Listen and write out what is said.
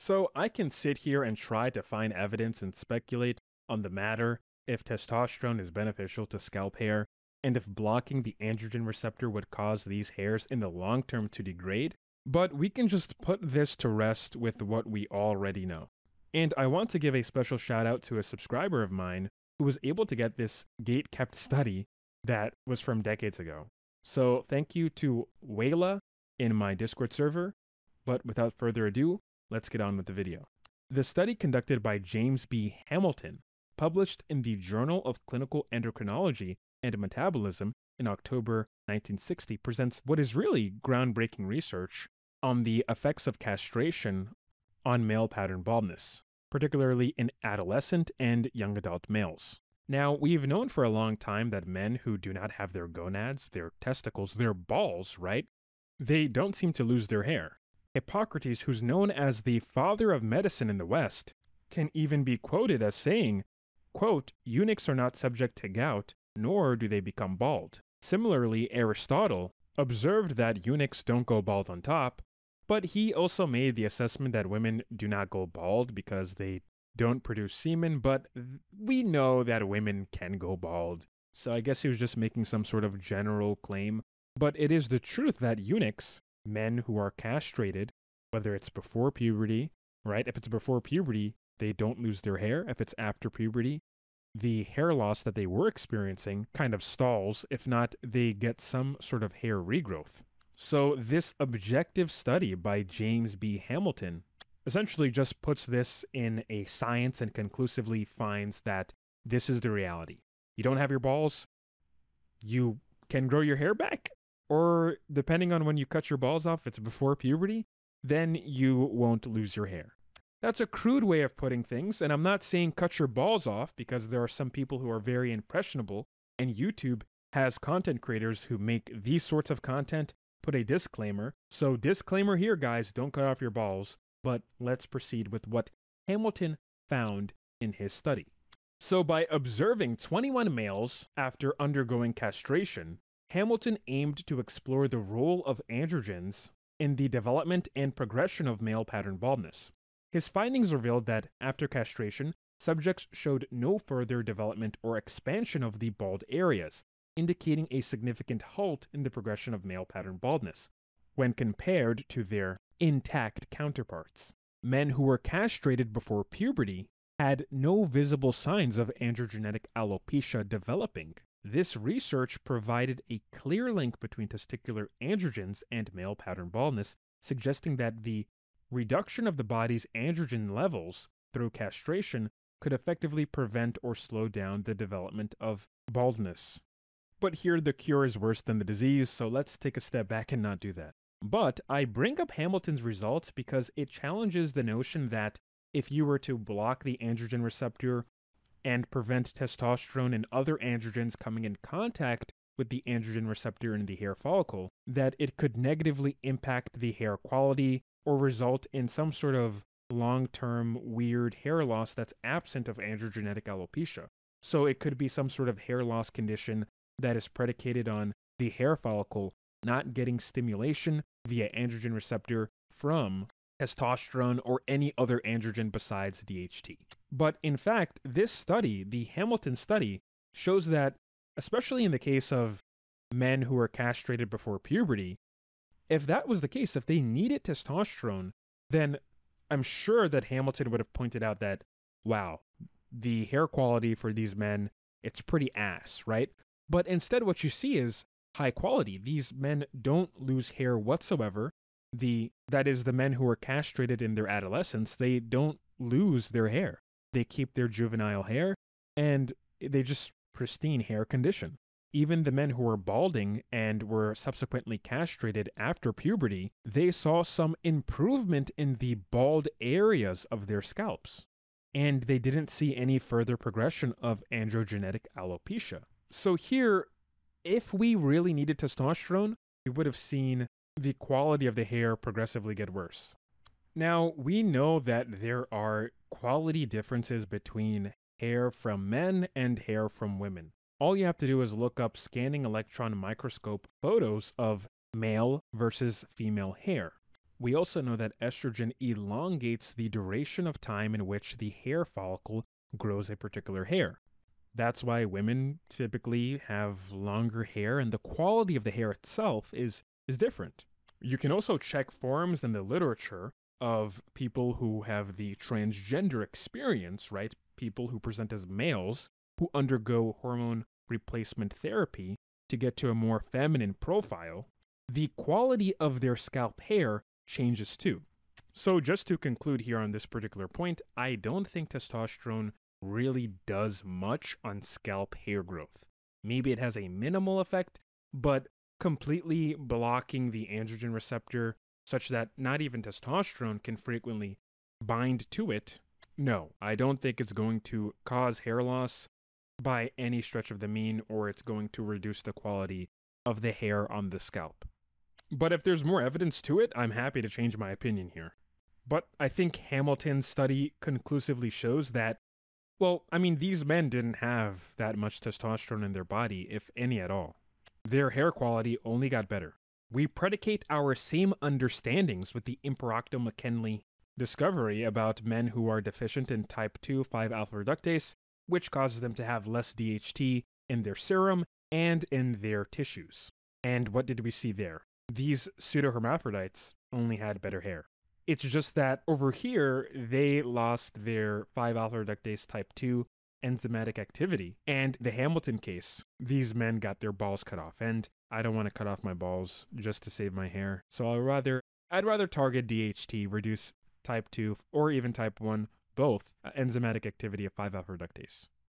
So I can sit here and try to find evidence and speculate on the matter if testosterone is beneficial to scalp hair, and if blocking the androgen receptor would cause these hairs in the long term to degrade, but we can just put this to rest with what we already know. And I want to give a special shout out to a subscriber of mine who was able to get this gate-kept study that was from decades ago. So thank you to Wayla in my Discord server, but without further ado, let's get on with the video. The study conducted by James B. Hamilton, published in the Journal of Clinical Endocrinology and Metabolism in October 1960, presents what is really groundbreaking research on the effects of castration on male pattern baldness, particularly in adolescent and young adult males. Now, we've known for a long time that men who do not have their gonads, their testicles, their balls, right? They don't seem to lose their hair. Hippocrates, who's known as the father of medicine in the West, can even be quoted as saying, quote, "Eunuchs are not subject to gout, nor do they become bald." Similarly, Aristotle observed that eunuchs don't go bald on top, but he also made the assessment that women do not go bald because they don't produce semen, but we know that women can go bald. So I guess he was just making some sort of general claim. But it is the truth that eunuchs, men who are castrated, whether it's before puberty, right? If it's before puberty, they don't lose their hair. If it's after puberty, the hair loss that they were experiencing kind of stalls. If not, they get some sort of hair regrowth. So this objective study by James B. Hamilton essentially just puts this in a science and conclusively finds that this is the reality. You don't have your balls, you can grow your hair back, or depending on when you cut your balls off, if it's before puberty, then you won't lose your hair. That's a crude way of putting things, and I'm not saying cut your balls off because there are some people who are very impressionable, and YouTube has content creators who make these sorts of content put a disclaimer. So disclaimer here, guys, don't cut off your balls, but let's proceed with what Hamilton found in his study. So by observing 21 males after undergoing castration, Hamilton aimed to explore the role of androgens in the development and progression of male pattern baldness. His findings revealed that after castration, subjects showed no further development or expansion of the bald areas, indicating a significant halt in the progression of male pattern baldness when compared to their intact counterparts. Men who were castrated before puberty had no visible signs of androgenetic alopecia developing. This research provided a clear link between testicular androgens and male pattern baldness, suggesting that the reduction of the body's androgen levels through castration could effectively prevent or slow down the development of baldness. But here the cure is worse than the disease, so let's take a step back and not do that. But I bring up Hamilton's results because it challenges the notion that if you were to block the androgen receptor and prevent testosterone and other androgens coming in contact with the androgen receptor in the hair follicle, that it could negatively impact the hair quality or result in some sort of long-term weird hair loss that's absent of androgenetic alopecia. So it could be some sort of hair loss condition that is predicated on the hair follicle not getting stimulation via androgen receptor from testosterone or any other androgen besides DHT. But in fact, this study, the Hamilton study, shows that, especially in the case of men who were castrated before puberty, if that was the case, if they needed testosterone, then I'm sure that Hamilton would have pointed out that, wow, the hair quality for these men, it's pretty ass, right? But instead what you see is high quality. These men don't lose hair whatsoever. That is, the men who are castrated in their adolescence, they don't lose their hair. They keep their juvenile hair, and they just pristine hair condition. Even the men who were balding and were subsequently castrated after puberty, they saw some improvement in the bald areas of their scalps. And they didn't see any further progression of androgenetic alopecia. So here, if we really needed testosterone, we would have seen the quality of the hair progressively get worse. Now, we know that there are quality differences between hair from men and hair from women. All you have to do is look up scanning electron microscope photos of male versus female hair. We also know that estrogen elongates the duration of time in which the hair follicle grows a particular hair. That's why women typically have longer hair, and the quality of the hair itself is different. You can also check forums in the literature of people who have the transgender experience, right? People who present as males who undergo hormone replacement therapy to get to a more feminine profile. The quality of their scalp hair changes too. So just to conclude here on this particular point, I don't think testosterone really does much on scalp hair growth. Maybe it has a minimal effect, but completely blocking the androgen receptor such that not even testosterone can frequently bind to it, no, I don't think it's going to cause hair loss by any stretch of the mean, or it's going to reduce the quality of the hair on the scalp. But if there's more evidence to it, I'm happy to change my opinion here. But I think Hamilton's study conclusively shows that, well, I mean, these men didn't have that much testosterone in their body, if any at all. Their hair quality only got better. We predicate our same understandings with the Imperocto-McKinley discovery about men who are deficient in type 2 5-alpha reductase, which causes them to have less DHT in their serum and in their tissues. And what did we see there? These pseudohermaphrodites only had better hair. It's just that over here, they lost their 5-alpha reductase type 2 enzymatic activity. And the Hamilton case, these men got their balls cut off. And I don't want to cut off my balls just to save my hair. So I'd rather target DHT, reduce type 2 or even type 1, both enzymatic activity of 5-alpha reductase.